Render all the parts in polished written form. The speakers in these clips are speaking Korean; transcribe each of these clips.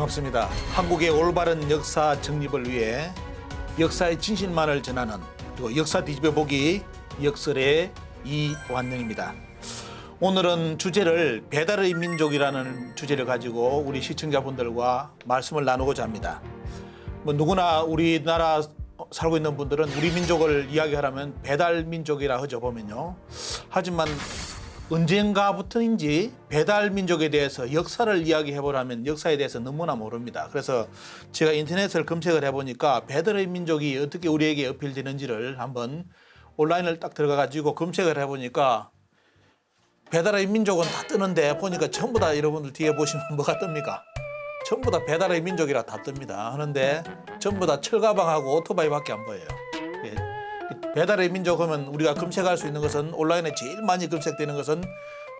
반갑습니다. 한국의 올바른 역사 정립을 위해 역사의 진실만을 전하는 그리고 역사 뒤집어보기 역설의 이완영입니다. 오늘은 주제를 배달의 민족이라는 주제를 가지고 우리 시청자분들과 말씀을 나누고자 합니다. 누구나 우리나라 살고 있는 분들은 우리 민족을 이야기하려면 배달 민족이라 하죠 보면요. 하지만 언젠가부터인지 배달 민족에 대해서 역사를 이야기해보라면 역사에 대해서 너무나 모릅니다. 그래서 제가 인터넷을 검색을 해보니까 배달의 민족이 어떻게 우리에게 어필되는지를 한번 온라인을 딱 들어가가지고 검색을 해보니까 배달의 민족은 다 뜨는데 보니까 전부 다 여러분들 뒤에 보시면 뭐가 뜹니까? 전부 다 배달의 민족이라 다 뜹니다. 하는데 전부 다 철가방하고 오토바이밖에 안 보여요. 배달의 민족 하면 우리가 검색할 수 있는 것은 온라인에 제일 많이 검색되는 것은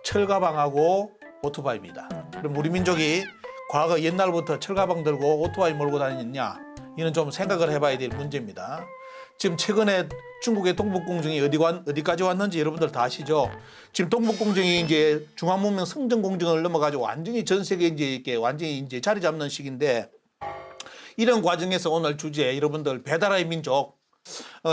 철가방하고 오토바이입니다. 그럼 우리 민족이 과거 옛날부터 철가방 들고 오토바이 몰고 다녔냐? 이는 좀 생각을 해봐야 될 문제입니다. 지금 최근에 중국의 동북공정이 어디까지 왔는지 여러분들 다 아시죠? 지금 동북공정이 이제 중앙문명 성정공정을 넘어가지고 완전히 전 세계에 이제 완전히 이제 자리 잡는 시기인데 이런 과정에서 오늘 주제 여러분들 배달의 민족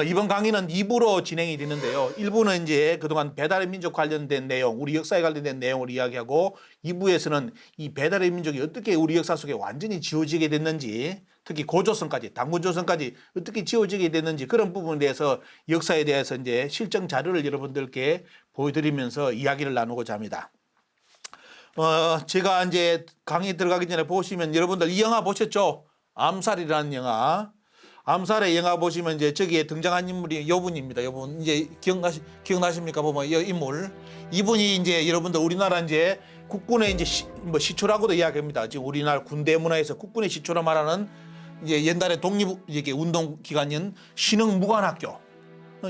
이번 강의는 2부로 진행이 되는데요. 1부는 이제 그동안 배달의 민족 관련된 내용, 우리 역사에 관련된 내용을 이야기하고 2부에서는 이 배달의 민족이 어떻게 우리 역사 속에 완전히 지워지게 됐는지, 특히 고조선까지, 단군조선까지 어떻게 지워지게 됐는지 그런 부분에 대해서 역사에 대해서 이제 실정 자료를 여러분들께 보여드리면서 이야기를 나누고자 합니다. 제가 이제 강의 들어가기 전에 보시면 여러분들 이 영화 보셨죠? 암살이라는 영화. 암살의 영화 보시면 이제 저기에 등장한 인물이 요분입니다. 요분 이제 기억나십니까? 보면 이 인물 이분이 이제 여러분들 우리나라 이제 국군의 이제 시초라고도 이야기합니다. 지금 우리나라 군대 문화에서 국군의 시초라 말하는 이제 옛날에 독립 이렇게 운동 기관인 신흥무관학교.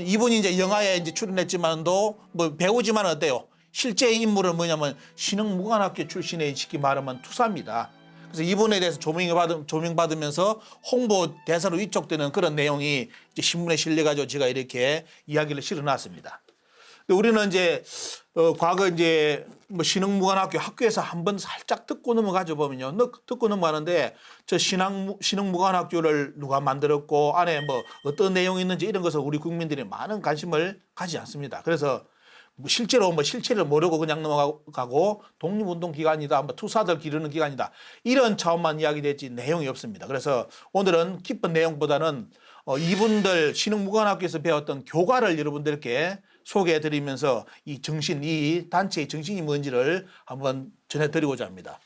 이분이 이제 영화에 이제 출연했지만도 뭐 배우지만 어때요? 실제 인물은 뭐냐면 신흥무관학교 출신의 쉽게 말하면 투사입니다. 그래서 이분에 대해서 조명받으면서 홍보 대사로 위촉되는 그런 내용이 이제 신문에 실려가지고 제가 이렇게 이야기를 실어놨습니다. 우리는 이제 과거 이제 뭐 신흥무관학교 학교에서 한번 살짝 듣고 넘어가죠 보면요. 듣고 넘어가는데 저 신흥무관학교를 누가 만들었고 안에 뭐 어떤 내용이 있는지 이런 것을 우리 국민들이 많은 관심을 가지지 않습니다. 그래서 실제로 실체를 모르고 그냥 넘어가고 독립운동 기관이다, 투사들 기르는 기관이다 이런 차원만 이야기됐지 내용이 없습니다. 그래서 오늘은 깊은 내용보다는 이분들 신흥무관학교에서 배웠던 교과를 여러분들께 소개해드리면서 이 단체의 정신이 뭔지를 한번 전해드리고자 합니다.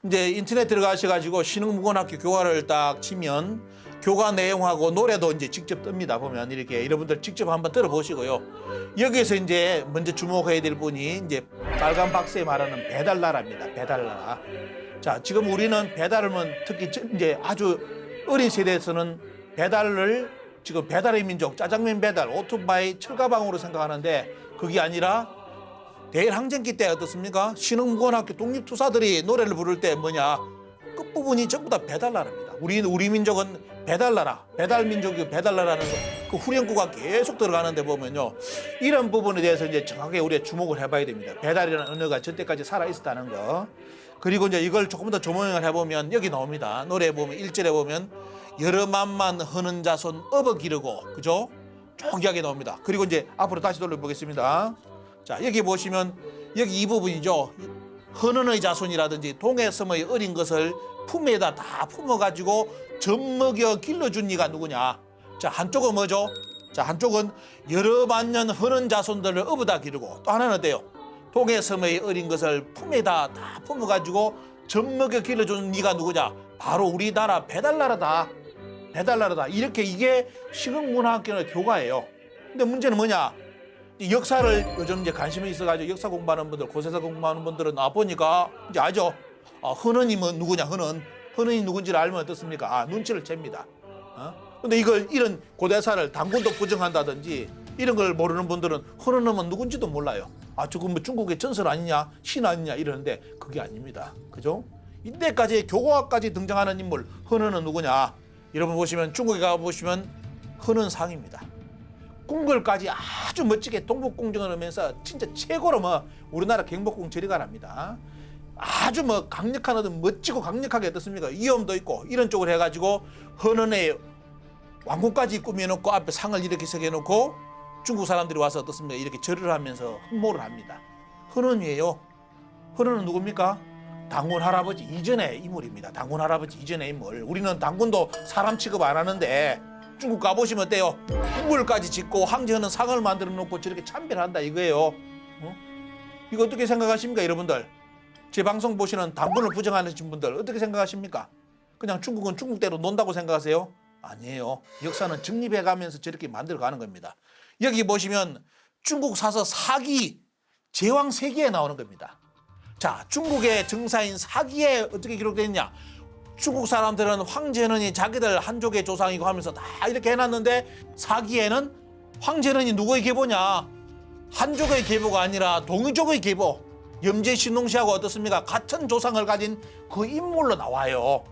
이제 인터넷 들어가셔가지고 신흥무관학교 교과를 딱 치면 교과 내용하고 노래도 이제 직접 뜹니다. 보면 이렇게 여러분들 직접 한번 들어보시고요. 여기에서 이제 먼저 주목해야 될 분이 이제 빨간 박스에 말하는 배달나라입니다. 배달나라. 자, 지금 우리는 배달하면 특히 이제 아주 어린 세대에서는 배달을 지금 배달의 민족, 짜장면 배달, 오토바이, 철가방으로 생각하는데 그게 아니라 대일항쟁기 때 어떻습니까? 신흥무관학교 독립투사들이 노래를 부를 때 뭐냐? 끝부분이 전부 다 배달나라입니다. 우리 민족은 배달나라, 배달민족이 배달나라는 그 후렴구가 계속 들어가는데 보면요. 이런 부분에 대해서 이제 정확하게 우리가 주목을 해봐야 됩니다. 배달이라는 언어가 전때까지 살아있었다는 거. 그리고 이제 이걸 조금 더 조명을 해보면 여기 나옵니다. 노래에 보면 1절에 보면 여러 만만 허는 자손 업어 기르고, 그죠? 쭉 이야기 나옵니다. 그리고 이제 앞으로 다시 돌려보겠습니다. 자, 여기 보시면 여기 이 부분이죠. 헌은의 자손이라든지 동해섬의 어린 것을 품에다 다 품어가지고 젖먹여 길러준 이가 누구냐? 자, 한쪽은 뭐죠? 자, 한쪽은 여러 만년 헌은 자손들을 업어다 기르고 또 하나는 어때요? 동해섬의 어린 것을 품에다 다 품어가지고 젖먹여 길러준 이가 누구냐? 바로 우리나라 배달나라다. 배달나라다. 이렇게 이게 신흥문화학교의 교과예요. 근데 문제는 뭐냐? 역사를 요즘 이제 관심이 있어가지고 역사 공부하는 분들, 고세사 공부하는 분들은 보니까 이제 알죠? 헌은이 뭐 누구냐? 헌은이 누군지를 알면 어떻습니까? 눈치를 챕니다. 근데 이런 고대사를 단군도 부정한다든지 이런 걸 모르는 분들은 헌은은 누군지도 몰라요. 저건 뭐 중국의 전설 아니냐? 신 아니냐? 이러는데 그게 아닙니다. 그죠? 이때까지 교과까지 등장하는 인물, 헌은은 누구냐? 여러분 보시면 중국에 가보시면 헌은상입니다. 궁궐까지 아주 멋지게 동북공정을 하면서 진짜 최고로 우리나라 경복궁 저리가 납니다. 아주 뭐 강력한 어떤 멋지고 강력하게 어떻습니까? 위엄도 있고 이런 쪽으로 해가지고 헌원에 왕궁까지 꾸며놓고 앞에 상을 이렇게 새겨놓고 중국 사람들이 와서 어떻습니까? 이렇게 절을 하면서 흠모를 합니다. 헌원이에요. 헌원은 누굽니까? 당군 할아버지 이전의 인물입니다. 당군 할아버지 이전의 인물. 우리는 당군도 사람 취급 안 하는데 중국 가보시면 어때요? 인물까지 짓고 황제헌은 상을 만들어 놓고 저렇게 참배한다 이거예요. 이거 어떻게 생각하십니까 여러분들? 제 방송 보시는 당군을 부정하시는 분들 어떻게 생각하십니까? 그냥 중국은 중국대로 논다고 생각하세요? 아니에요. 역사는 정립해가면서 저렇게 만들어가는 겁니다. 여기 보시면 중국 사서 사기 제왕 세기에 나오는 겁니다. 자, 중국의 정사인 사기에 어떻게 기록되어 있냐? 중국 사람들은 황제헌이 자기들 한족의 조상이고 하면서 다 이렇게 해놨는데 사기에는 황제헌이 누구의 계보냐? 한족의 계보가 아니라 동이족의 계보. 염제신농씨하고 어떻습니까? 같은 조상을 가진 그 인물로 나와요.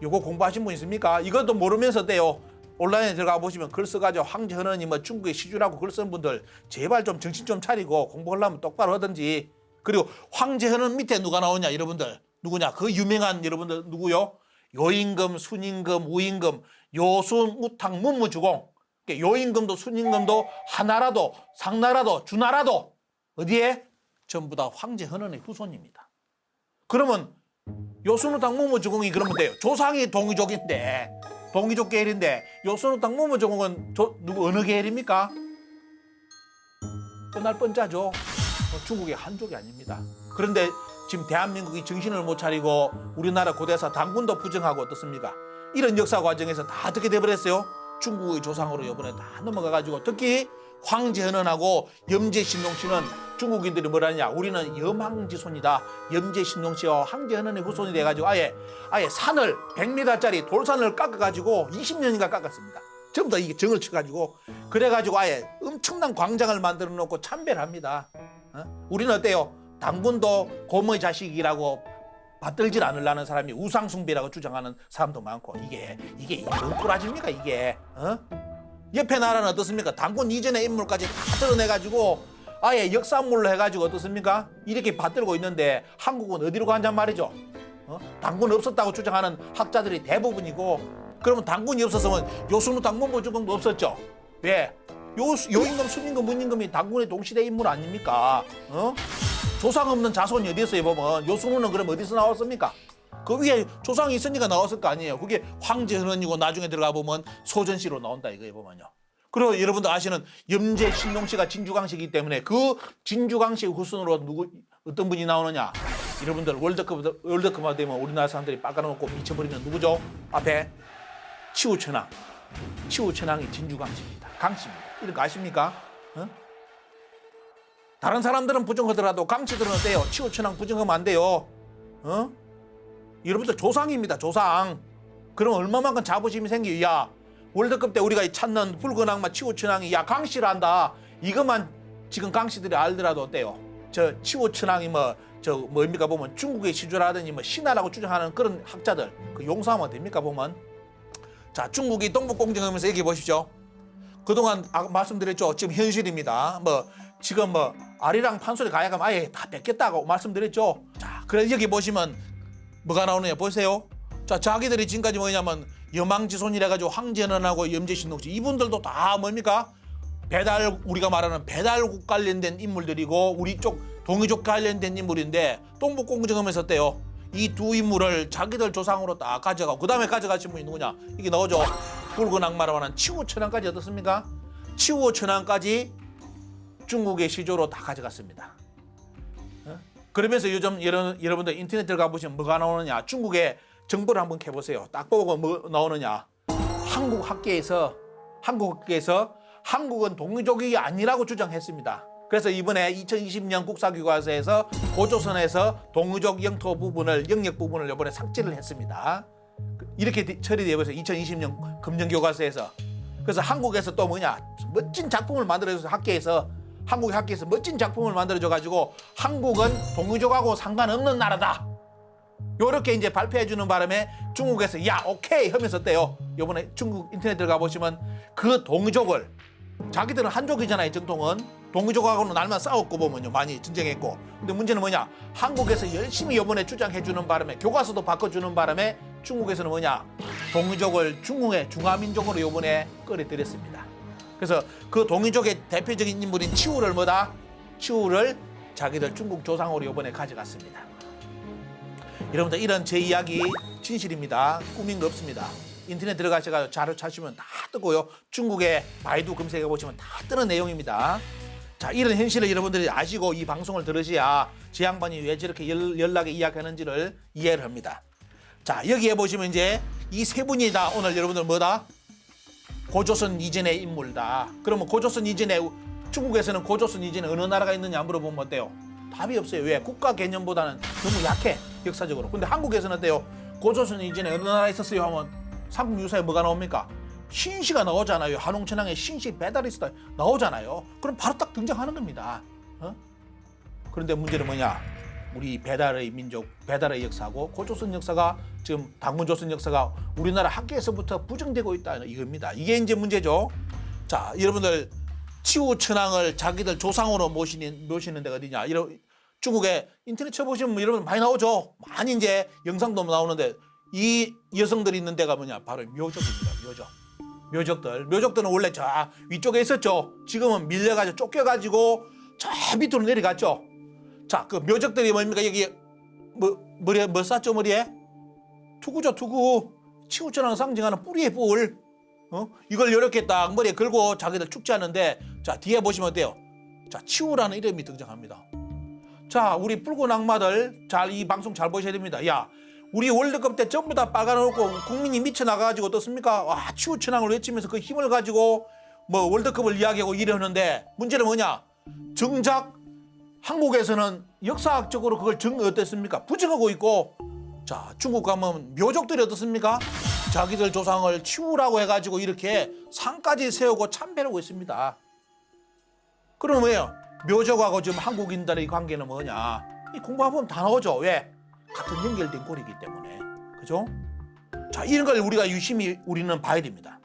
이거 공부하신 분 있습니까? 이것도 모르면서 돼요. 온라인에 들어가 보시면 글 써가지고 황제헌이 뭐 중국의 시주라고 글 쓰는 분들 제발 좀 정신 좀 차리고 공부하려면 똑바로 하든지. 그리고 황제헌은 밑에 누가 나오냐 여러분들. 누구냐? 그 유명한 여러분들 누구요? 요임금, 순임금, 우임금, 요순, 우탕, 문무주공. 요임금도 순임금도 하나라도 상나라도 주나라도 어디에? 전부 다 황제헌의 후손입니다. 그러면 요순우탕 문무주공이 그러면 돼요. 조상이 동이족인데 동이족 계열인데 요순우탕 문무주공은 누구 어느 계열입니까? 끝날 뻔짜죠. 중국의 한족이 아닙니다. 그런데 지금 대한민국이 정신을 못 차리고 우리나라 고대사 당군도 부정하고 어떻습니까? 이런 역사 과정에서 다 어떻게 돼버렸어요? 중국의 조상으로 이번에 다 넘어가가지고 특히 황제헌하고 염제신농씨는 중국인들이 뭐라냐? 우리는 염황지손이다. 염제신농씨와 황제헌의 후손이 돼가지고 아예 산을 100m짜리 돌산을 깎아가지고 20년인가 깎았습니다. 전부 다 이게 정을 쳐가지고 그래가지고 아예 엄청난 광장을 만들어 놓고 참배를 합니다. 우리는 어때요? 당군도 곰의 자식이라고 받들질 않으려는 사람이 우상숭배라고 주장하는 사람도 많고 이게 뭔 꼬라집니까 이게? 옆에 나라는 어떻습니까? 당군 이전의 인물까지 다 드러내가지고 아예 역사물로 해가지고 어떻습니까? 이렇게 받들고 있는데 한국은 어디로 가냔 말이죠. 당군 없었다고 주장하는 학자들이 대부분이고 그러면 당군이 없었으면 요순우탕 문무주공도 없었죠. 왜? 요임금, 순임금, 문임금이 당군의 동시대 인물 아닙니까? 조상 없는 자손이 어디 있어요 보면 요순우는 그럼 어디서 나왔습니까? 그 위에 조상이 있으니까 나왔을 거 아니에요. 그게 황제헌이고 나중에 들어가 보면 소전씨로 나온다 이거에 보면요. 그리고 여러분들 아시는 염제신농씨가 진주광씨이기 때문에 그 진주광씨 후손으로 어떤 분이 나오느냐? 여러분들 월드컵만 되면 우리나라 사람들이 빡가놓고 미쳐버리는 누구죠? 앞에 치우천왕. 치우천왕이 진주광씨입니다. 강씨입니다. 이런 거 아십니까? 다른 사람들은 부정하더라도 강씨들은 어때요? 치우천왕 부정하면 안 돼요. 여러분들 조상입니다. 조상. 그럼 얼마만큼 자부심이 생겨요. 야 월드컵 때 우리가 찾는 붉은 악마 치우천왕이 야 강씨란다. 이것만 지금 강씨들이 알더라도 어때요? 저 치우천왕이 뭡니까 보면 중국의 시주라든지 신하라고 주장하는 그런 학자들 그 용서하면 됩니까 보면? 자 중국이 동북공정하면서 얘기해 보십시오. 그동안 말씀드렸죠. 지금 현실입니다. 지금 아리랑 판소리 가야가면 아예 다 뺏겼다고 말씀드렸죠. 자 그래서 여기 보시면 뭐가 나오느냐 보세요. 자 자기들이 지금까지 뭐냐면 염황지손이라 가지고 황제헌하고 염제신농씨 이분들도 다 뭡니까? 우리가 말하는 배달국 관련된 인물들이고 우리 쪽 동이족 관련된 인물인데 동북공정하면서 어때요? 이 두 인물을 자기들 조상으로 딱 가져가고 그 다음에 가져가신 분이 누구냐? 이게 나오죠. 붉은 악마라고 하는 치우천왕까지 어떻습니까? 치우천왕까지 중국의 시조로 다 가져갔습니다. 그러면서 요즘 여러분들 인터넷 들어가 보시면 뭐가 나오느냐? 중국의 정보를 한번 해보세요. 딱 보고 뭐 나오느냐? 한국 학계에서 한국은 동이족이 아니라고 주장했습니다. 그래서 이번에 2020년 국사교과서에서 고조선에서 동이족 영토 부분을 영역 부분을 이번에 삭제를 했습니다. 이렇게 처리되어 있어요. 2020년 금년교과서에서. 그래서 한국에서 또 뭐냐? 멋진 작품을 만들어줘서 한국의 학계에서 멋진 작품을 만들어줘가지고 한국은 동이족하고 상관없는 나라다. 요렇게 이제 발표해주는 바람에 중국에서 야 오케이 하면서 어때요? 요번에 중국 인터넷 들어가 보시면 그 동이족을 자기들은 한족이잖아요. 정통은 동이족하고는 날만 싸웠고 보면요. 많이 전쟁했고. 근데 문제는 뭐냐? 한국에서 열심히 이번에 주장해주는 바람에 교과서도 바꿔주는 바람에 중국에서는 뭐냐? 동이족을 중국의 중화민족으로 이번에 끌어들였습니다. 그래서 그 동이족의 대표적인 인물인 치우를 뭐다? 치우를 자기들 중국 조상으로 이번에 가져갔습니다. 여러분들 이런 제 이야기 진실입니다. 꾸민 거 없습니다. 인터넷 들어가셔서 자료 찾으면 다 뜨고요. 중국의 바이두 검색해 보시면 다 뜨는 내용입니다. 자, 이런 현실을 여러분들이 아시고 이 방송을 들으셔야 제 양반이 왜 저렇게 연락에 이야기하는지를 이해를 합니다. 자, 여기에 보시면 이제 이 세 분이 다 오늘 여러분들 뭐다? 고조선 이전의 인물이다. 그러면 고조선 이전에 중국에서는 고조선 이전에 어느 나라가 있느냐 물어보면 어때요? 답이 없어요. 왜? 국가 개념보다는 너무 약해, 역사적으로. 근데 한국에서는 어때요? 고조선 이전에 어느 나라에 있었어요 하면 삼국유사에 뭐가 나옵니까? 신시가 나오잖아요. 한홍천왕의 신시 배달이스다 나오잖아요. 그럼 바로 딱 등장하는 겁니다. 그런데 문제는 뭐냐? 우리 배달의 민족, 배달의 역사하고 고조선 역사가 지금 당군조선 역사가 우리나라 학계에서부터 부정되고 있다 이겁니다. 이게 이제 문제죠. 자, 여러분들 치우천왕을 자기들 조상으로 모시는 데가 어디냐? 중국에 인터넷 쳐보시면 여러분 많이 나오죠. 많이 이제 영상도 나오는데 이 여성들이 있는 데가 뭐냐? 바로 묘족입니다. 묘족들은 원래 저 위쪽에 있었죠. 지금은 밀려가지고 쫓겨가지고 저 밑으로 내려갔죠. 자, 그 묘족들이 뭡니까? 여기 머리에 뭐 쌌죠? 머리에? 투구죠, 투구. 치우천왕 상징하는 뿌리의 뿔. 이걸 이렇게 딱 머리에 걸고 자기들 축제하는데, 자, 뒤에 보시면 어때요? 자, 치우라는 이름이 등장합니다. 자, 우리 붉은 악마들 이 방송 잘 보셔야 됩니다. 야, 우리 월드컵 때 전부 다 빨아놓고 국민이 미쳐나가가지고 어떻습니까? 와, 치우천왕을 외치면서 그 힘을 가지고 뭐 월드컵을 이야기하고 이러는데 문제는 뭐냐? 정작 한국에서는 역사학적으로 그걸 어떻습니까? 부정하고 있고, 자, 중국 가면 묘족들이 어떻습니까? 자기들 조상을 치우라고 해가지고 이렇게 상까지 세우고 참배하고 있습니다. 그럼 왜요? 묘족하고 지금 한국인들의 관계는 뭐냐? 이 공부해보면 다 나오죠. 왜? 같은 연결된 꼴이기 때문에. 그죠? 자, 이런 걸 우리가 유심히 우리는 봐야 됩니다.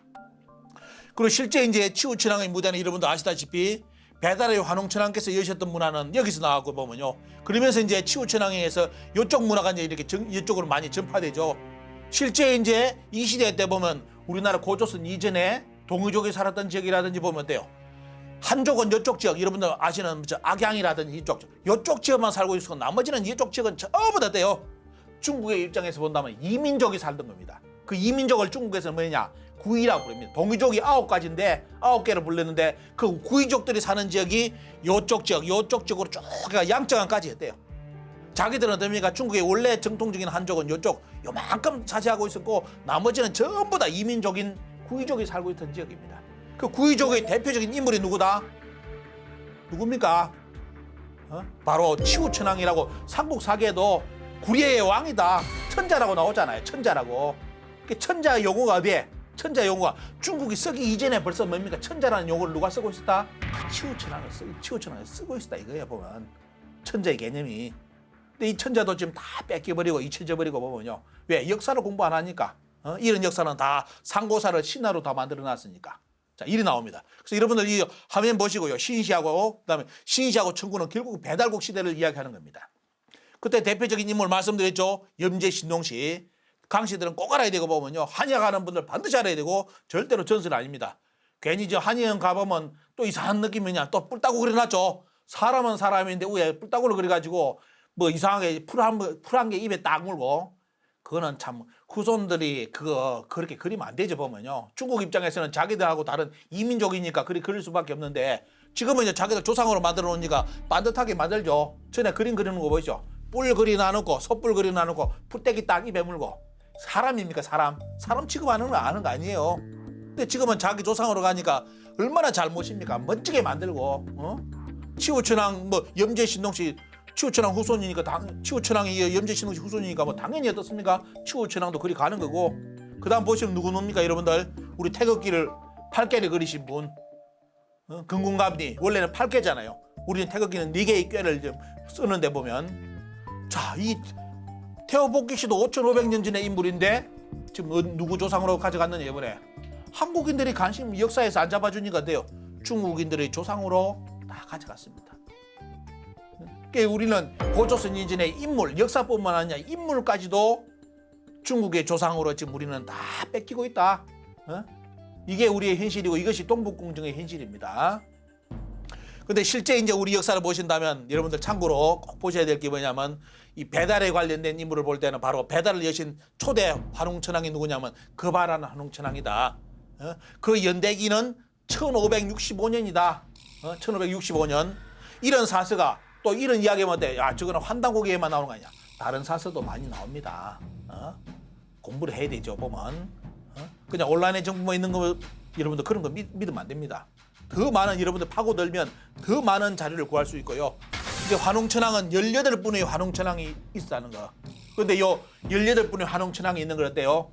그리고 실제 이제 치우천왕의 무대는 여러분도 아시다시피 배달의 환웅천왕께서 여셨던 문화는 여기서 나왔고 보면요. 그러면서 이제 치우천왕에서 이쪽 문화가 이제 이렇게 이쪽으로 많이 전파되죠. 실제 이제 이 시대 때 보면 우리나라 고조선 이전에 동이족이 살았던 지역이라든지 보면 어때요? 한족은 이쪽 지역, 여러분들 아시는 악양이라든지 이쪽 지역만 살고 있었고 나머지는 이쪽 지역은 전부 다 어때요? 중국의 입장에서 본다면 이민족이 살던 겁니다. 그 이민족을 중국에서 뭐냐? 구이라고 부릅니다. 동이족이 9가지인데 9개를 불렀는데 그 구이족들이 사는 지역이 이쪽 지역으로 쭉 양정안까지 했대요. 자기들은 어떻습니까? 중국의 원래 정통적인 한족은 이쪽 요만큼 차지하고 있었고 나머지는 전부 다 이민족인 구이족이 살고 있던 지역입니다. 그 구이족의 대표적인 인물이 누구다? 누굽니까? 바로 치우천왕이라고 삼국사기에도 구리의 왕이다. 천자라고 나오잖아요. 천자라고. 그 천자 용어가 어디에? 천자 용어가 중국이 쓰기 이전에 벌써 뭡니까? 천자라는 용어를 누가 쓰고 있었다? 치우천왕을 쓰고 있었다 이거야 보면. 천자의 개념이. 근데 이 천자도 지금 다 뺏겨버리고 잊혀져버리고 보면요. 왜? 역사를 공부 안 하니까. 이런 역사는 다 상고사를 신화로 다 만들어놨으니까. 자, 일이 나옵니다. 그래서 여러분들 이 화면 보시고요. 신시하고 그다음에 신시하고 청구는 결국 배달국 시대를 이야기하는 겁니다. 그때 대표적인 인물 말씀드렸죠. 염제 신동시. 강씨들은 꼭 알아야 되고 보면요. 한의학 하는 분들 반드시 알아야 되고 절대로 전설 아닙니다. 괜히 저 한의원 가보면 또 이상한 느낌이냐. 또 뿔따구 그려놨죠. 사람은 사람인데 위에 뿔따구를 그려가지고 뭐 이상하게 풀 한 개 입에 딱 물고 그거는 참 후손들이 그렇게 그리면 안 되죠 보면요. 중국 입장에서는 자기들하고 다른 이민족이니까 그리 그릴 수밖에 없는데 지금은 이제 자기들 조상으로 만들어 놓으니까 반듯하게 만들죠. 전에 그림 그리는 거 보이죠? 뿔 그리 나누고 솥불 그리 나누고 풀떼기 딱 입에 물고 사람입니까 사람? 사람 취급하는 거 아는 거 아니에요. 근데 지금은 자기 조상으로 가니까 얼마나 잘못입니까? 멋지게 만들고 치우천왕 뭐 염제신동씨 치우천왕 후손이니까 치우천왕이 염제신동씨 후손이니까 뭐 당연히 어떻습니까? 치우천왕도 그리 가는 거고 그다음 보시면 누구 놉니까 여러분들? 우리 태극기를 8개를 그리신 분 금궁감리 원래는 8개잖아요. 우리는 태극기는 4개의 꾀를 좀 쓰는데 보면 자, 이 태어복기 씨도 5,500년 전의 인물인데 지금 누구 조상으로 가져갔느냐 이번에 한국인들이 관심 역사에서 안 잡아주니까 돼요. 중국인들의 조상으로 다 가져갔습니다. 그러니까 우리는 고조선 이전의 인물, 역사뿐만 아니라 인물까지도 중국의 조상으로 지금 우리는 다 뺏기고 있다. 이게 우리의 현실이고 이것이 동북공정의 현실입니다. 근데 실제 이제 우리 역사를 보신다면 여러분들 참고로 꼭 보셔야 될 게 뭐냐면 이 배달에 관련된 인물을 볼 때는 바로 배달을 여신 초대 환웅천왕이 누구냐면 거바라는 환웅천왕이다. 그 연대기는 1565년이다. 1565년. 이런 사서가 또 이런 이야기하면 돼. 야, 저거는 환단고기에만 나오는 거 아니야. 다른 사서도 많이 나옵니다. 공부를 해야 되죠, 보면. 그냥 온라인에 정보만 있는 거 여러분들 그런 거 믿으면 안 됩니다. 더 많은 여러분들 파고들면 더 많은 자료를 구할 수 있고요. 이제 환웅천왕은 18분의 환웅천왕이 있다는 거. 그런데 요 18분의 환웅천왕이 있는 걸 어때요?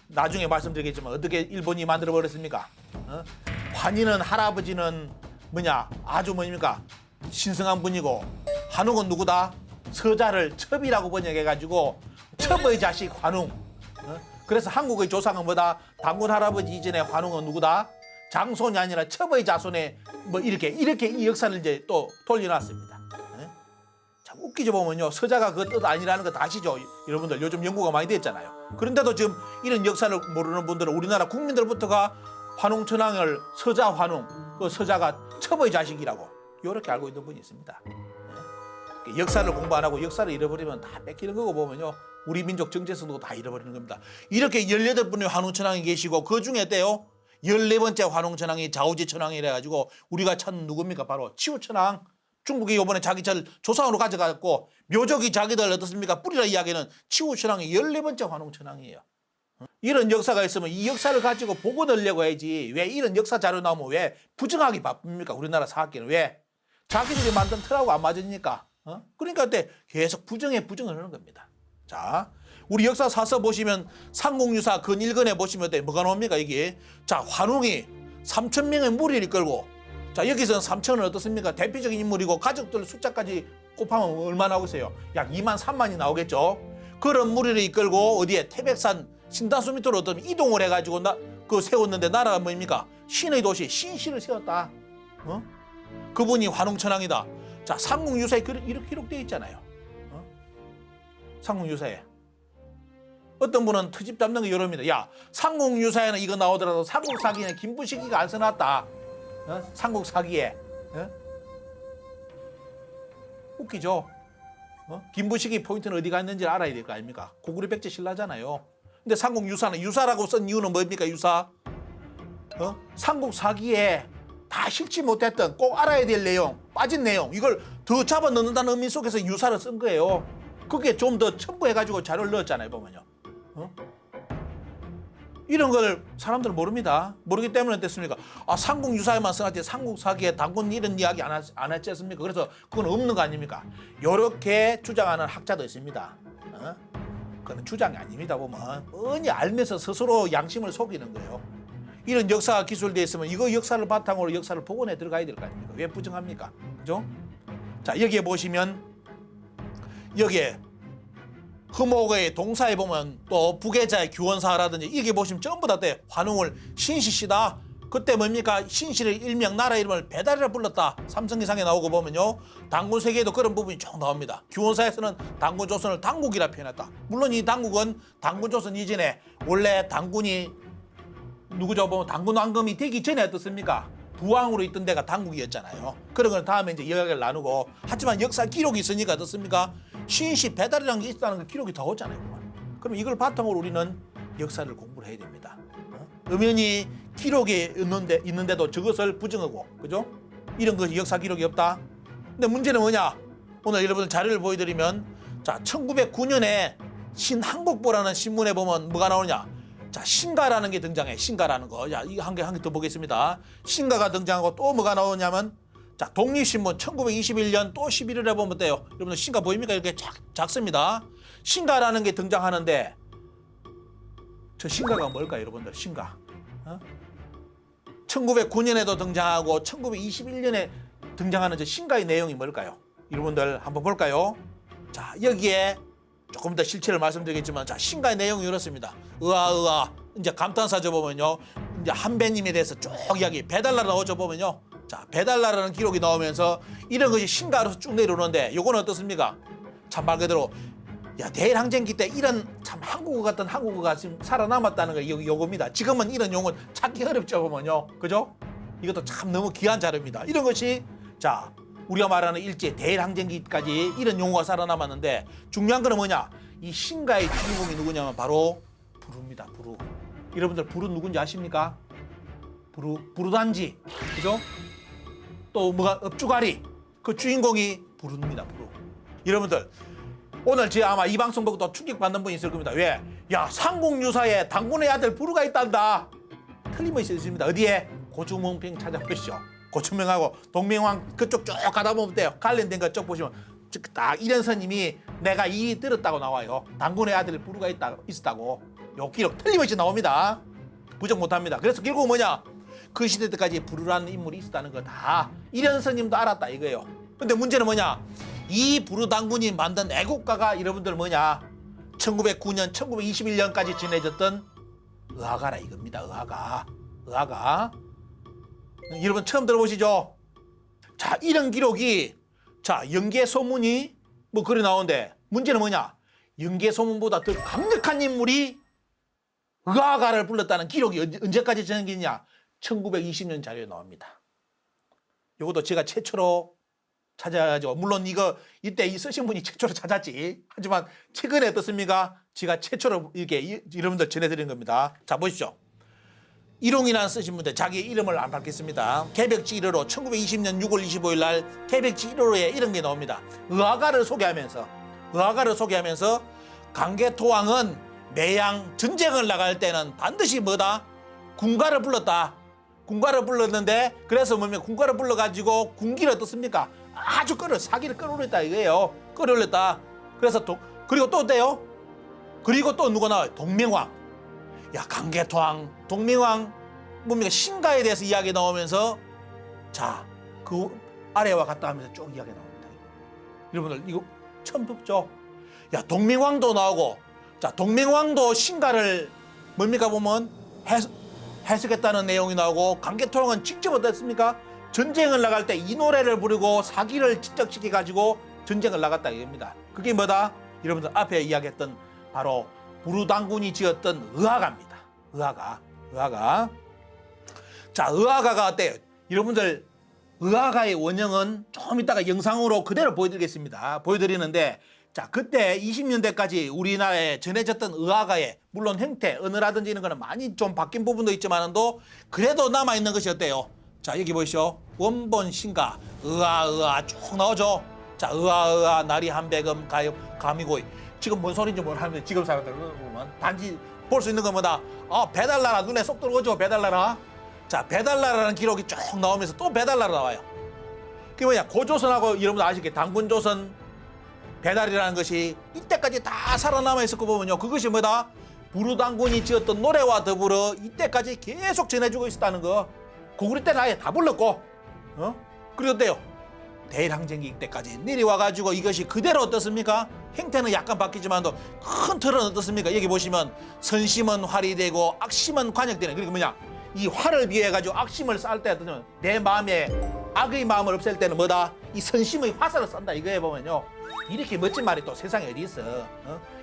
나중에 말씀드리겠지만 어떻게 일본이 만들어 버렸습니까? 환희는 할아버지는 뭐냐? 아주 뭡니까? 신성한 분이고 환웅은 누구다? 서자를 첩이라고 번역해가지고 첩의 자식 환웅. 그래서 한국의 조상은 뭐다? 단군 할아버지 이전에 환웅은 누구다? 장손이 아니라 첩의 자손에 뭐 이렇게 이 역사를 이제 또 돌려놨습니다. 참 웃기죠 보면요. 서자가 그 뜻 아니라는 거 다 아시죠? 여러분들 요즘 연구가 많이 됐잖아요. 그런데도 지금 이런 역사를 모르는 분들은 우리나라 국민들부터가 환웅천왕을 서자 환웅, 그 서자가 첩의 자식이라고 이렇게 알고 있는 분이 있습니다. 역사를 공부 안 하고 역사를 잃어버리면 다 뺏기는 거고 보면요. 우리 민족 정체성도 다 잃어버리는 겁니다. 이렇게 18분의 환웅천왕이 계시고 그 중에 때요. 14번째 환웅천왕이 자오지천왕이라 가지고 우리가 찾는 누굽니까? 바로 치우천왕. 중국이 이번에 자기 절 조상으로 가져갔고 묘족이 자기들 어떻습니까? 뿌리라 이야기는 치우천왕이 14번째 환웅천왕이에요. 이런 역사가 있으면 이 역사를 가지고 보고 늘려고 해야지. 왜 이런 역사 자료 나오면 왜 부정하기 바쁩니까? 우리나라 사학계는 왜? 자기들이 만든 틀하고 안 맞으니까. 그러니까 그때 계속 부정을 하는 겁니다. 자, 우리 역사 사서 보시면 상공유사 근일근에 보시면 뭐가 나옵니까 이게? 자, 환웅이 3,000명의 무리를 이끌고 자 여기서는 3,000은 어떻습니까? 대표적인 인물이고 가족들 숫자까지 곱하면 얼마 나오겠어요? 약 2만 3만이 나오겠죠. 그런 무리를 이끌고 어디에 태백산 신다수 밑으로 어떤 이동을 해가지고 그 세웠는데 나라가 뭡니까? 신의 도시 신시를 세웠다. 그분이 환웅천왕이다. 자, 상공유사에 이렇게 기록되어 있잖아요. 상공유사에. 어떤 분은 트집 잡는 거 이럽니다. 야, 상공유사에는 이거 나오더라도 삼국사기에 김부식이가 안 써놨다. 삼국사기에. 웃기죠? 김부식이 포인트는 어디 갔는지 알아야 될 거 아닙니까? 고구려 백제 신라잖아요. 근데 삼국유사는 유사라고 쓴 이유는 뭡니까? 유사? 삼국사기에 다 실지 못했던 꼭 알아야 될 내용, 빠진 내용 이걸 더 잡아 넣는다는 의미 속에서 유사를 쓴 거예요. 그게 좀 더 첨부해가지고 자료를 넣었잖아요, 보면요. 이런 걸 사람들은 모릅니다. 모르기 때문에 어땠습니까? 아, 삼국유사에만 써놨지 삼국사기에 단군 이런 이야기 안 했지 않습니까? 그래서 그건 없는 거 아닙니까? 이렇게 주장하는 학자도 있습니다. 그건 주장이 아닙니다. 보면 뻔히 알면서 스스로 양심을 속이는 거예요. 이런 역사가 기술되어 있으면 이거 역사를 바탕으로 역사를 복원해 들어가야 될 거 아닙니까? 왜 부정합니까? 그죠? 자, 여기에 보시면 여기에 흐목의 동사에 보면 또 부계자의 규원사라든지 이게 보시면 전부 다 환웅을 신시시다. 그때 뭡니까? 신시를 일명 나라 이름을 배달이라 불렀다. 삼성기상에 나오고 보면요. 단군세계에도 그런 부분이 쭉 나옵니다. 규원사에서는 단군조선을 당국이라 표현했다. 물론 이 당국은 단군조선 이전에 원래 단군이 누구죠? 보면 단군 왕금이 되기 전에 어떻습니까? 부왕으로 있던 데가 당국이었잖아요. 그런 걸 다음에 이제 이야기를 나누고 하지만 역사 기록이 있으니까 어떻습니까? 신시 배달이라는 게 있다는 그 기록이 더 오잖아요. 그럼 이걸 바탕으로 우리는 역사를 공부를 해야 됩니다. 엄연히 기록이 있는데도 저것을 부정하고, 그죠? 이런 것이 역사 기록이 없다. 근데 문제는 뭐냐? 오늘 여러분들 자료를 보여드리면, 자, 1909년에 신한국보라는 신문에 보면 뭐가 나오냐? 자, 신가라는 게 등장해. 신가라는 거. 야, 이거 한 개 더 보겠습니다. 신가가 등장하고 또 뭐가 나오냐면, 자, 독립신문 1921년 또 11월에 보면 돼요. 여러분들 신가 보입니까? 이렇게 작습니다. 신가라는 게 등장하는데 저 신가가 뭘까요, 여러분들? 신가. 1909년에도 등장하고 1921년에 등장하는 저 신가의 내용이 뭘까요? 여러분들 한번 볼까요? 자, 여기에 조금 더 실체를 말씀드리겠지만, 자, 신가의 내용이 이렇습니다. 이제 감탄사 저 보면요, 이제 한배님에 대해서 쭉 이야기, 배달나라 나오죠 보면요, 자, 배달나라는 기록이 나오면서 이런 것이 신가로서 쭉 내려오는데 요거는 어떻습니까? 참 말 그대로 야, 대일항쟁기 때 이런 참 한국어 같은 한국어가 지금 살아남았다는 거 요겁니다. 지금은 이런 용어 찾기 어렵죠 보면요. 그죠? 이것도 참 너무 귀한 자료입니다. 이런 것이 자, 우리가 말하는 일제 대일항쟁기까지 이런 용어가 살아남았는데 중요한 거는 뭐냐? 이 신가의 주인공이 누구냐면 바로 부루입니다. 부루. 여러분들 부루 누군지 아십니까? 부루단지. 그죠? 또 뭐가 읍주가리. 그 주인공이 부루입니다. 부루. 여러분들 오늘 제 아마 이 방송 보고 또 충격받는 분이 있을 겁니다. 왜? 야, 상국유사에 당군의 아들 부루가 있단다. 틀림없이 있습니다. 어디에? 고주문평 찾아보시죠. 고주명하고 동명왕 그쪽 쭉 가다 보면 돼요. 관련된 것 쭉 보시면 딱 이런 스님이 내가 이 들었다고 나와요. 당군의 아들 부루가 있었다고. 요 기록 틀림없이 나옵니다. 부정 못합니다. 그래서 결국 뭐냐? 그 시대 때까지 부루라는 인물이 있었다는 거 다 이런 스님도 알았다 이거예요. 근데 문제는 뭐냐? 이 부루 당군이 만든 애국가가 여러분들 뭐냐? 1909년, 1921년까지 지내졌던 의화가라 이겁니다. 의화가. 여러분 처음 들어보시죠? 자, 이런 기록이 자, 영계소문이 뭐 그래 나오는데 문제는 뭐냐? 영계소문보다 더 강력한 인물이 의화가를 불렀다는 기록이 언제까지 전해지냐? 1920년 자료에 나옵니다. 이것도 제가 최초로 찾아가지고 물론 이때 이 쓰신 분이 최초로 찾았지. 하지만 최근에 어떻습니까? 제가 최초로 이렇게 여러분들 전해드린 겁니다. 자, 보십시오. 일용이라는 쓰신 분들 자기 이름을 안 밝혔습니다. 개벽지 1호로 1920년 6월 25일 날 개벽지 1호로에 이런 게 나옵니다. 의화가를 소개하면서 강개토왕은 매양 전쟁을 나갈 때는 반드시 뭐다? 군가를 불렀다. 군가를 불렀는데 그래서 뭐냐면 군가를 불러가지고 군기를 어떻습니까? 아주 사기를 끌어올렸다 이거예요. 끌어올렸다. 그래서 그리고 또 어때요? 그리고 또 누가 나와요? 동명왕. 야, 강개토왕, 동명왕 뭡니까? 신가에 대해서 이야기 나오면서 자, 그 아래와 같다 하면서 쭉 이야기 나옵니다. 여러분들 이거 처음 듣죠? 야, 동명왕도 나오고 자, 동명왕도 신가를 뭡니까 보면 해석했다는 내용이 나오고 강개토왕은 직접 어땠습니까? 전쟁을 나갈 때 이 노래를 부르고 사기를 집적시켜가지고 전쟁을 나갔다 이겁니다. 그게 뭐다? 여러분들 앞에 이야기했던 바로 부루당군이 지었던 의화가입니다. 의화가. 자, 의화가가 어때요? 여러분들 의화가의 원형은 좀 이따가 영상으로 그대로 보여드리겠습니다. 보여드리는데 자, 그때 20년대까지 우리나라에 전해졌던 의화가의 물론 형태, 언어라든지 이런 거는 많이 좀 바뀐 부분도 있지만도 그래도 남아있는 것이 어때요? 자, 여기 보시죠. 원본 신가 의화 쭉 나오죠. 자, 의화 나리 한백음 가미고이. 지금 뭔 소리인지 모르겠는데 지금 사람들 보면 단지 볼 수 있는 것보다 배달나라 눈에 쏙 들어오죠. 배달나라. 자, 배달나라는 기록이 쭉 나오면서 또 배달나라 나와요. 그게 뭐냐? 고조선하고 여러분들 아시겠게 당군조선 배달이라는 것이 이때까지 다 살아남아 있을 거 보면요. 그것이 뭐다? 부루당군이 지었던 노래와 더불어 이때까지 계속 전해주고 있었다는 거. 고구려 때는 아예 다 불렀고, 그리고 어때요? 대일항쟁기 때까지 내려와가지고 이것이 그대로 어떻습니까? 형태는 약간 바뀌지만도 큰 틀은 어떻습니까? 여기 보시면 선심은 활이 되고 악심은 관역되는. 그러니까 뭐냐? 이 활을 비해가지고 악심을 쌀 때 어떠냐면 내 마음에 악의 마음을 없앨 때는 뭐다? 이 선심의 화살을 쏜다. 이거에 보면요. 이렇게 멋진 말이 또 세상에 어디 있어?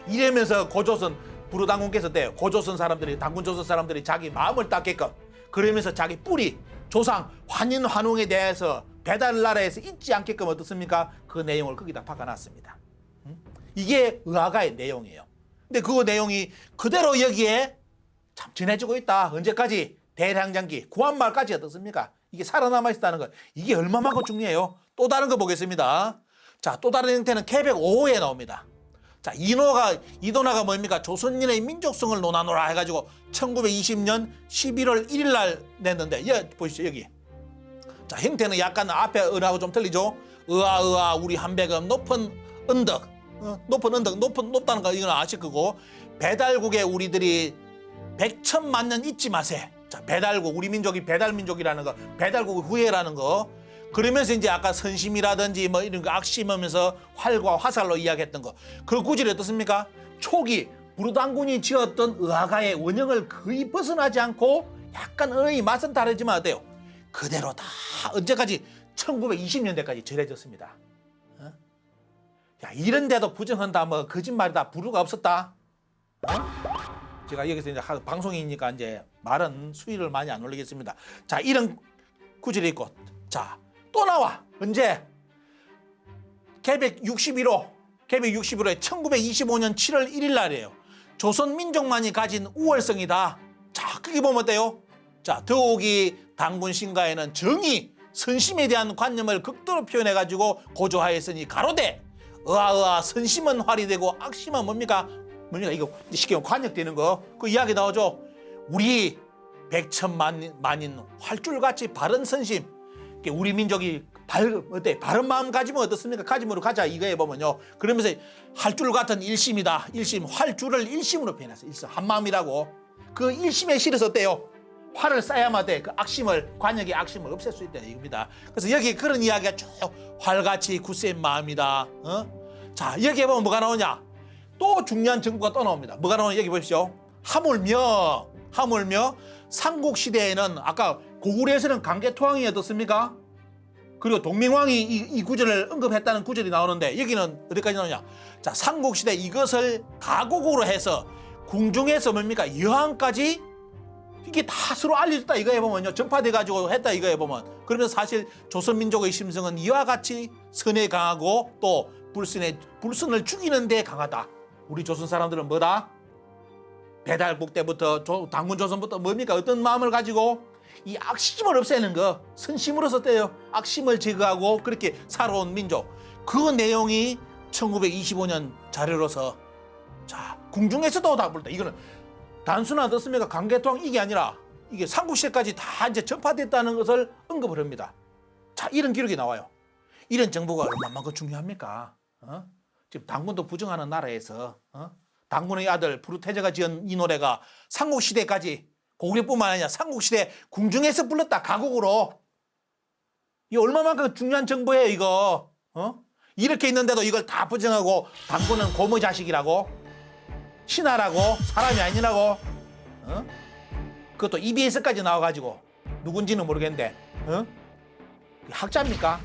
이러면서 고조선 부루당군께서 어때요? 고조선 사람들이 당군조선 사람들이 자기 마음을 닦게끔 그러면서 자기 뿌리 조상 환인환웅에 대해서 배달나라에서 잊지 않게끔 어떻습니까? 그 내용을 거기다 박아놨습니다. 이게 의화가의 내용이에요. 근데 그 내용이 그대로 여기에 참 전해지고 있다. 언제까지? 대일항쟁기 구한말까지 어떻습니까? 이게 살아남아 있다는 것. 이게 얼마만큼 중요해요. 또 다른 거 보겠습니다. 자, 또 다른 형태는 개백 5호에 나옵니다. 자, 이도나가 뭡니까? 조선인의 민족성을 논하노라 해가지고 1920년 11월 1일 날 냈는데 보시죠. 여기. 자, 형태는 약간 앞에 은하고 좀 틀리죠? 의화 우리 한백음 높은 언덕. 높다는 거 이건 아실 거고 배달국에 우리들이 백천만년 잊지 마세. 자, 배달국 우리 민족이 배달민족이라는 거 배달국 후예라는 거 그러면서 이제 아까 선심이라든지 뭐 이런 거 악심하면서 활과 화살로 이야기했던 거 그 구절이 어떻습니까? 초기 부루당군이 지었던 의화가의 원형을 거의 벗어나지 않고 약간 언어의 맛은 다르지만 어때요? 그대로 다 언제까지 1920년대까지 전해졌습니다. 어? 야, 이런데도 부정한다, 뭐 거짓말이다, 부르가 없었다. 어? 제가 여기서 이제 방송이니까 이제 말은 수위를 많이 안 올리겠습니다. 자, 이런 구절이 있고, 자, 또 나와. 언제? 개백 61호 1925년 7월 1일 날이에요. 조선민족만이 가진 우월성이다. 자, 크게 보면 어때요? 자, 더욱이 당군 신가에는 정의, 선심에 대한 관념을 극도로 표현해가지고 고조하였으니 가로되 의아의아 선심은 활이되고 악심은 뭡니까? 이거 쉽게 말하면 관역되는 거. 그 이야기 나오죠. 우리 백천만인 활줄같이 바른 선심. 우리 민족이 바른 마음 가지면 어떻습니까? 가짐으로 가자 이거에 보면요. 그러면서 활줄 같은 일심이다. 일심, 활줄을 일심으로 표현했어요. 일심, 한 마음이라고. 그 일심에 실어서 어때요? 활을 쏴야만 돼. 그 악심을, 관역의 악심을 없앨 수 있다 이겁니다. 그래서 여기 그런 이야기가 쭉 활같이 굳센 마음이다. 자, 여기에 보면 뭐가 나오냐? 또 중요한 정보가 또 나옵니다. 뭐가 나오냐? 여기 보십시오. 하물며 삼국시대에는 아까 고구려에서는 강개토왕이 어떻습니까? 그리고 동맹왕이 이 구절을 언급했다는 구절이 나오는데 여기는 어디까지 나오냐? 자, 삼국시대 이것을 가곡으로 해서 궁중에서 뭡니까? 여왕까지 이게 다 서로 알려졌다 이거에 보면요. 전파돼가지고 했다 이거에 보면. 그러면 사실 조선민족의 심성은 이와 같이 선에 강하고 또 불선을 죽이는 데 강하다. 우리 조선 사람들은 뭐다? 배달국 때부터 당군 조선부터 뭡니까? 어떤 마음을 가지고 이 악심을 없애는 거, 선심으로서 떼요. 악심을 제거하고 그렇게 살아온 민족. 그 내용이 1925년 자료로서 자, 궁중에서도 다 불렀다. 이거는 단순한 어떻습니까? 강개토왕 이게 아니라 이게 삼국시대까지 다 이제 전파됐다는 것을 언급을 합니다. 자, 이런 기록이 나와요. 이런 정보가 얼마만큼 중요합니까? 지금 당군도 부정하는 나라에서 당군의 아들 부르태제가 지은 이 노래가 삼국시대까지 고구려뿐만 아니라 삼국시대 궁중에서 불렀다. 가곡으로. 이거 얼마만큼 중요한 정보예요 이거. 이렇게 있는데도 이걸 다 부정하고 당군은 고모 자식이라고 신하라고 사람이 아니라고 그것도 EBS까지 나와가지고 누군지는 모르겠는데 학자입니까?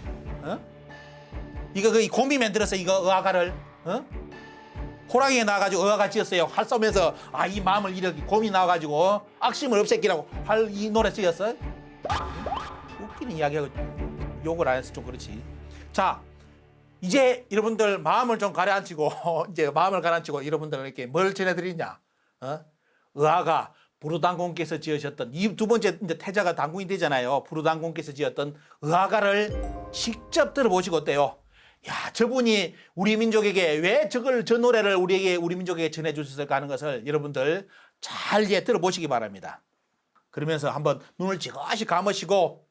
이거 그 곰이 만들었어 이거 의아가를 호랑이에 나와가지고 의아가 지었어요. 활 쏘면서 이 마음을 이렇게 곰이 나와가지고 악심을 없애기라고 활 이 노래 지었어. 웃기는 이야기하고 욕을 안 해서 좀 그렇지. 자, 이제 여러분들 마음을 좀 가라앉히고 이제 마음을 가라앉히고 여러분들 이렇게 뭘 전해드리냐? 의아가 부르당공께서 지으셨던 이 두 번째 이제 태자가 당군이 되잖아요. 부르당공께서 지었던 의아가를 직접 들어보시고 어때요? 야, 저분이 우리 민족에게 왜 저 노래를 우리 민족에게 전해주셨을까 하는 것을 여러분들 잘 이제 들어보시기 바랍니다. 그러면서 한번 눈을 지그시 감으시고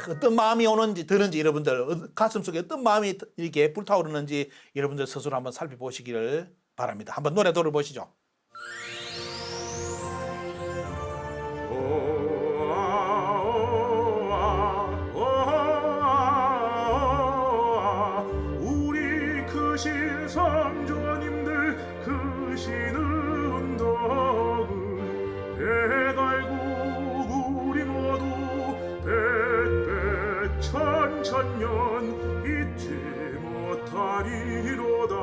어떤 마음이 오는지 드는지 여러분들 가슴속에 어떤 마음이 이렇게 불타오르는지 여러분들 스스로 한번 살펴보시기를 바랍니다. 한번 노래 들어보시죠. 성조님들 크시는 덕은 배달국 우리 모두 백백천천년 잊지 못하리로다.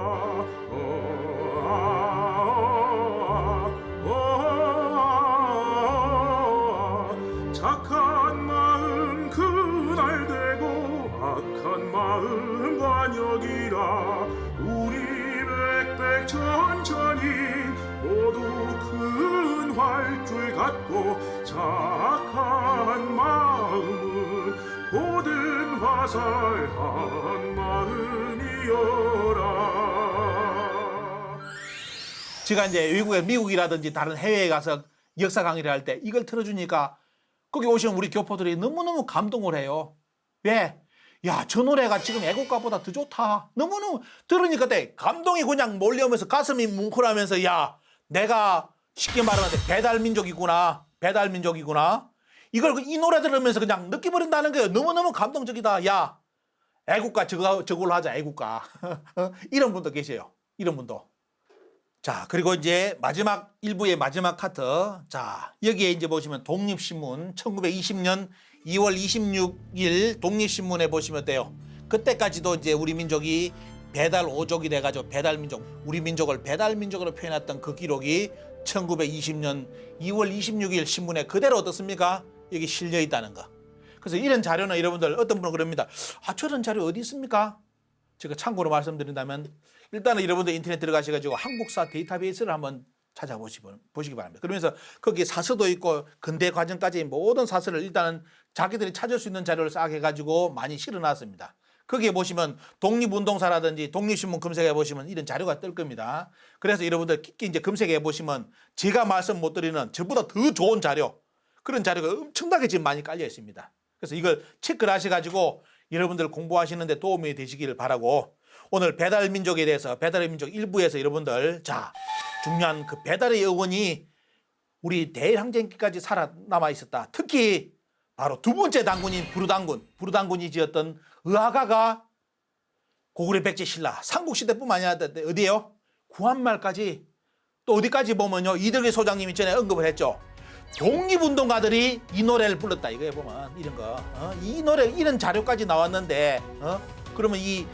착한 마음 그날 되고 악한 마음 관역이라. 우리 백백천천이 모두 큰 활줄 갖고 착한 마음은 고든 화살한 마음이여라. 제가 이제 외국에 미국이라든지 다른 해외에 가서 역사 강의를 할 때 이걸 틀어주니까 거기 오시는 우리 교포들이 너무너무 감동을 해요. 왜? 야, 저 노래가 지금 애국가보다 더 좋다. 너무너무 들으니까 감동이 그냥 몰려오면서 가슴이 뭉클하면서 야, 내가 쉽게 말하는데 배달민족이구나. 이걸 이 노래 들으면서 그냥 느껴버린다는 거예요. 너무너무 감동적이다. 야, 애국가 저걸로 하자, 애국가. 이런 분도 계세요. 이런 분도. 자, 그리고 이제 마지막 일부의 마지막 카트. 자, 여기에 이제 보시면 독립신문 1920년 2월 26일 독립신문에 보시면 돼요. 그때까지도 이제 우리 민족이 배달 오족이 돼가지고 배달민족, 우리 민족을 배달민족으로 표현했던 그 기록이 1920년 2월 26일 신문에 그대로 어떻습니까? 여기 실려 있다는 거. 그래서 이런 자료는 여러분들 어떤 분은 그럽니다. 아, 저런 자료 어디 있습니까? 제가 참고로 말씀드린다면 일단은 여러분들 인터넷 들어가셔가지고 한국사 데이터베이스를 한번 찾아보시기 바랍니다. 그러면서 거기에 사서도 있고 근대 과정까지 모든 사서를 일단은 자기들이 찾을 수 있는 자료를 싹 해가지고 많이 실어놨습니다. 거기에 보시면 독립운동사라든지 독립신문 검색해 보시면 이런 자료가 뜰 겁니다. 그래서 여러분들 깊게 이제 검색해 보시면 제가 말씀 못 드리는 저보다 더 좋은 자료, 그런 자료가 엄청나게 지금 많이 깔려 있습니다. 그래서 이걸 체크를 하셔가지고 여러분들 공부하시는데 도움이 되시기를 바라고, 오늘 배달민족에 대해서 배달의 민족 1부에서 여러분들 자 중요한 그 배달의 어원이 우리 대항쟁기까지 살아남아 있었다. 특히 바로 두 번째 당군인 부르당군이 지었던 의화가가 고구려 백제 신라 삼국시대뿐만 아니라 어디에요? 구한말까지, 또 어디까지 보면요, 이덕일 소장님이 전에 언급을 했죠. 독립운동가들이 이 노래를 불렀다 이거에 보면 이런 거, 이 노래 이런 자료까지 나왔는데 그러면 이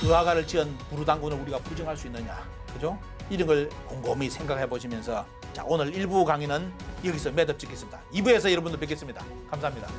의화가를 지은 부르당군을 우리가 부정할 수 있느냐, 그죠? 이런 걸 곰곰이 생각해 보시면서 자, 오늘 1부 강의는 여기서 매듭 짓겠습니다. 2부에서 여러분들 뵙겠습니다. 감사합니다.